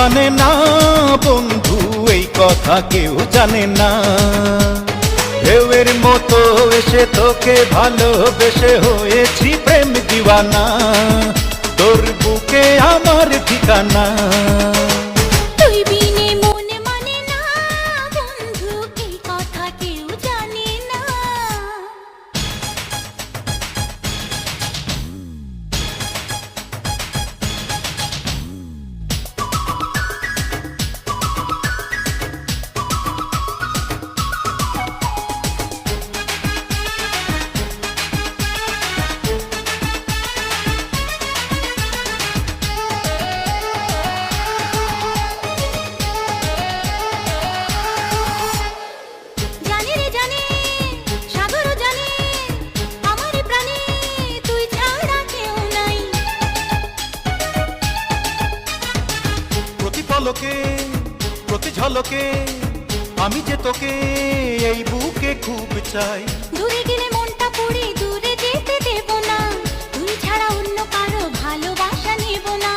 মানে না বন্ধু, এই কথা কেউ জানে না। ঢেউয়ের মতো এসে তোকে ভালোবেসে হয়েছি প্রেম দিওয়ানা, তোর বুকে আমার ঠিকানা। তুই বিনে মন মানে না বন্ধু, এই কথা কেউ জানে না। জানি রে জানি, সাগরও জানি, আমার প্রাণে তুই ছাড়া কেউ নাই। প্রতি পলকে প্রতি ঝলকে আমি যে তোকে এই বুকে খুব চাই। দূরে গেলে মনটা পুড়ে দূরে যেতে দেব না, তুই ছাড়া অন্য কারো ভালোবাসা নেব না।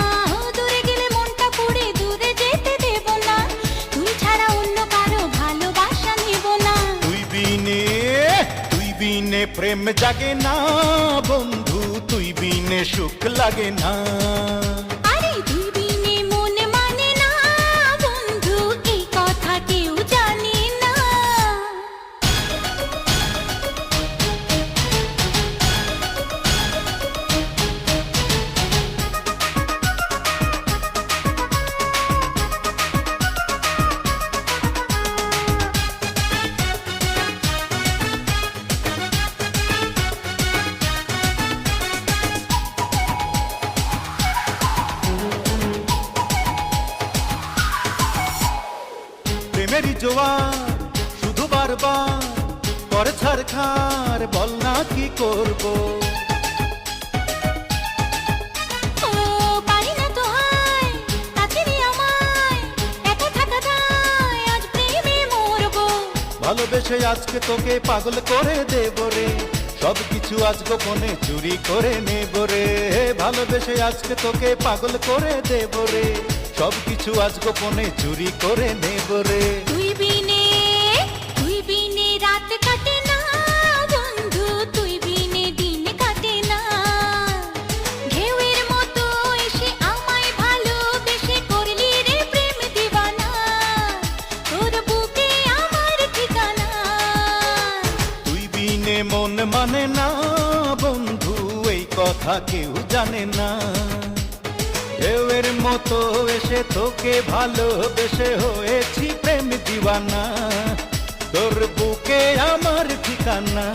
দূরে গেলে মনটা পুড়ে দূরে যেতে দেব না, তুই ছাড়া অন্য কারো ভালোবাসা নেব না। তুই বিনে প্রেম জাগে না বন্ধু, তুই বিনে সুখ লাগে না। আরে তুই বিনে মন মানে না বন্ধু, এই কথা কেউ জানে না। প্রেমেরই জোয়ার শুধু বারবার করে ছারখার, বল না কি করব। ও পারি না তো হায়, কাছে নিয়ে আমায় একা থাকা দায়, আজ প্রেমে মরবো। ভালোবেসে আজকে তোকে পাগল করে দেব রে, সব কিছু আজ গোপনে চুরি করে নেব রে। ভালোবেসে আজকে তোকে পাগল করে দেব রে, সব কিছু আজ গোপনে চুরি করে নেব রে। তুই বিনে রাত কাটে না বন্ধু, তুই বিনে দিন কাটে না। ঢেউয়ের মতো এসে আমায় ভালোবেসে করলি রে প্রেম দিওয়ানা, তোর বুকে আমার ঠিকানা। তুই বিনে মন মানে না বন্ধু, এই কথা কেউ জানে না। ঢেউয়ের মতো এসে তোকে ভালোবেসে হয়েছি প্রেম দিওয়ানা, তোর বুকে আমার ঠিকানা।